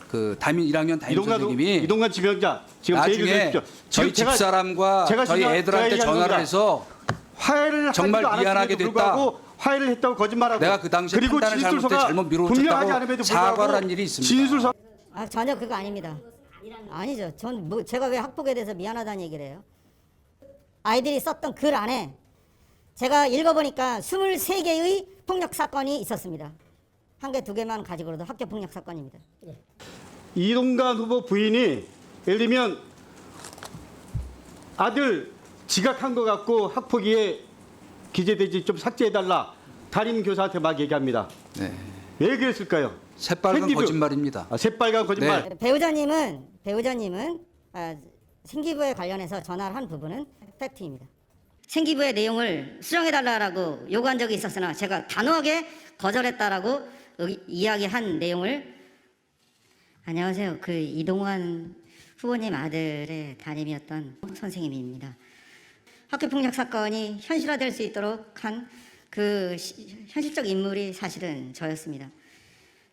그 담임 1학년 담임 선생님이 이동관 지명자 지금 제 얘기를 나중에 해주십시오. 저희 지금 집사람과 제가 저희 제가 애들한테 얘기하는 전화를 겁니다. 해서 화해를 정말 하지도 미안하게 않았음에도 됐다. 불구하고 화해를 했다고 거짓말하고 내가 그 당시에 그리고 판단을 잘못해 진술서가 잘못 분명하지 미뤄졌다고 않음에도 사과를 불구하고 한 일이 있습니다. 진술서 전혀 그거 아닙니다. 아니죠. 전 뭐 제가 왜 학폭에 대해서 미안하다는 얘기를 해요? 아이들이 썼던 글 안에 제가 읽어보니까 23개의 폭력 사건이 있었습니다. 한 개, 두 개만 가지고도 학교 폭력 사건입니다. 이동관 후보 부인이 예를 들면 아들 지각한 것 같고 학폭위에 기재되지 좀 삭제해달라 담임 교사한테 막 얘기합니다. 네. 왜 그랬을까요? 새빨간 생기부- 거짓말입니다. 새빨간 거짓말. 네. 배우자님은 생기부에 관련해서 전화를 한 부분은 팩트입니다. 생기부의 내용을 수정해달라고 요구한 적이 있었으나 제가 단호하게 거절했다라고 이야기한 내용을 안녕하세요. 그 이동환 후보님 아들의 담임이었던 선생님입니다. 학교폭력 사건이 현실화될 수 있도록 한 그 현실적 인물이 사실은 저였습니다.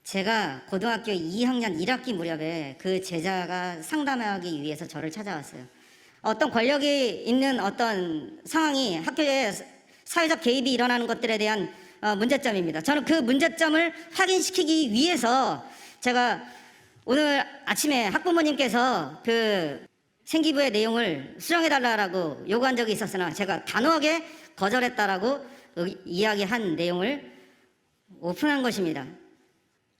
제가 고등학교 2학년 1학기 무렵에 그 제자가 상담하기 위해서 저를 찾아왔어요. 어떤 권력이 있는 어떤 상황이 학교에 사회적 개입이 일어나는 것들에 대한 문제점입니다. 저는 그 문제점을 확인시키기 위해서 제가 오늘 아침에 학부모님께서 그 생기부의 내용을 수정해달라고 요구한 적이 있었으나 제가 단호하게 거절했다라고 이야기한 내용을 오픈한 것입니다.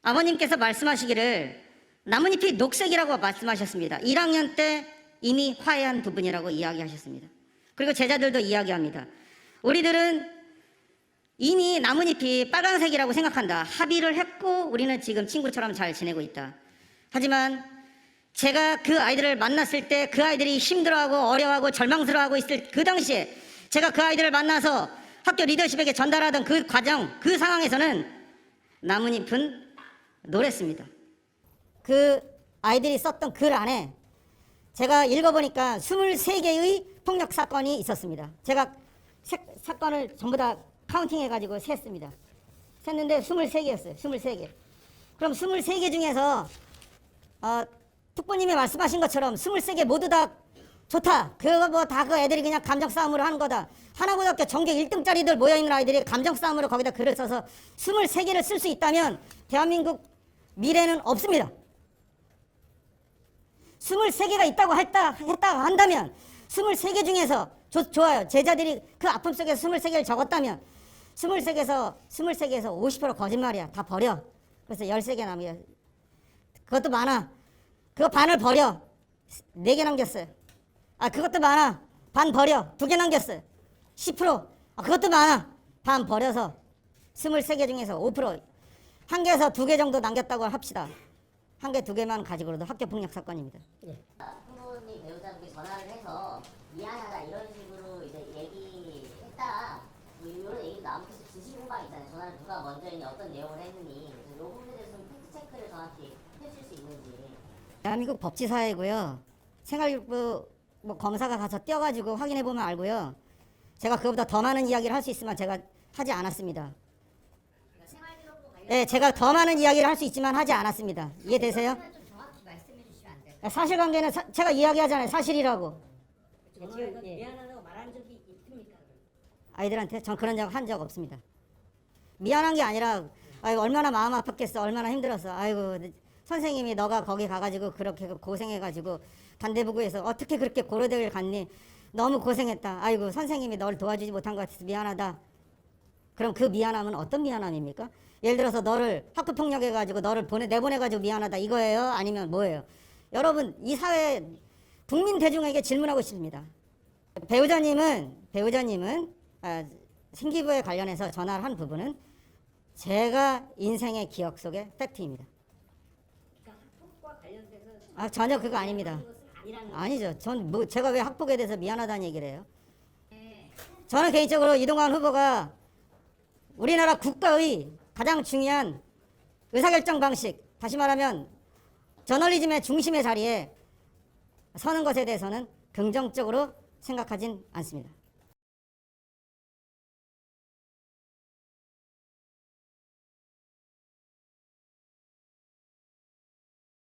아버님께서 말씀하시기를 나뭇잎이 녹색이라고 말씀하셨습니다. 1학년 때 이미 화해한 부분이라고 이야기하셨습니다. 그리고 제자들도 이야기합니다. 우리들은 이미 나뭇잎이 빨간색이라고 생각한다. 합의를 했고 우리는 지금 친구처럼 잘 지내고 있다. 하지만 제가 그 아이들을 만났을 때 그 아이들이 힘들어하고 어려워하고 절망스러워하고 있을 그 당시에 제가 그 아이들을 만나서 학교 리더십에게 전달하던 그 과정, 그 상황에서는 나뭇잎은 노랬습니다. 그 아이들이 썼던 글 안에 제가 읽어보니까 23개의 폭력 사건이 있었습니다. 제가 사건을 전부 다 카운팅해가지고 셌습니다. 셌는데 23개였어요. 23개. 그럼 23개 중에서 특보님이 말씀하신 것처럼 23개 모두 다 좋다. 그거 뭐 다 그 애들이 그냥 감정 싸움으로 하는 거다. 하나고등학교 전교 1등짜리들 모여있는 아이들이 감정 싸움으로 거기다 글을 써서 23개를 쓸 수 있다면 대한민국 미래는 없습니다. 23개가 있다고 했다고 한다면 23개 중에서 좋아요. 제자들이 그 아픔 속에서 23개를 적었다면 23개에서 50% 거짓말이야. 다 버려. 그래서 13개 남겨. 그것도 많아. 그거 반을 버려. 4개 남겼어요. 그것도 많아. 반 버려. 2개 남겼어요. 10%. 그것도 많아. 반 버려서 23개 중에서 5%. 한 개에서 2개 정도 남겼다고 합시다. 한 개, 2개만 가지고도 학교 폭력 사건입니다. 부모님 배우자분께 전화를 해서 미안하다 이런 식으로 이제 얘기했다. 뭐 이런 얘기 나무께서 진실 공방 있잖아요. 전화를 누가 먼저 했니, 어떤 내용을 했느니. 그래서 이 부분에 대해서 좀 팩트 체크를 정확히 해줄 수 있는지. 대한민국 법치사회고요. 생활교육부 뭐 검사가 가서 떼어가지고 확인해 보면 알고요. 제가 그거보다 더 많은 이야기를 할 수 있으면 제가 하지 않았습니다. 네, 제가 더 많은 이야기를 할 수 있지만 하지 않았습니다. 이해되세요? 좀 정확히 말씀해 주시면 안 돼요? 사실관계는 제가 이야기하잖아요. 사실이라고. 미안하다고 말한 적이 있습니까? 아이들한테 전 그런 적 한 적 없습니다. 미안한 게 아니라 아이고 얼마나 마음 아팠겠어. 얼마나 힘들었어. 아이고 선생님이 너가 거기 가가지고 그렇게 고생해가지고 단대부구에서 어떻게 그렇게 고려대를 갔니. 너무 고생했다. 아이고 선생님이 널 도와주지 못한 것 같아서 미안하다. 그럼 그 미안함은 어떤 미안함입니까? 예를 들어서 너를 학교폭력해가지고 너를 내보내가지고 미안하다 이거예요? 아니면 뭐예요? 여러분 이 사회 국민 대중에게 질문하고 싶습니다. 배우자님은 생기부에 관련해서 전화를 한 부분은 제가 인생의 기억 속의 팩트입니다. 전혀 그거 아닙니다. 아니죠. 제가 왜 학폭에 대해서 미안하다는 얘기를 해요? 저는 개인적으로 이동관 후보가 우리나라 국가의 가장 중요한 의사결정 방식, 다시 말하면 저널리즘의 중심의 자리에 서는 것에 대해서는 긍정적으로 생각하진 않습니다.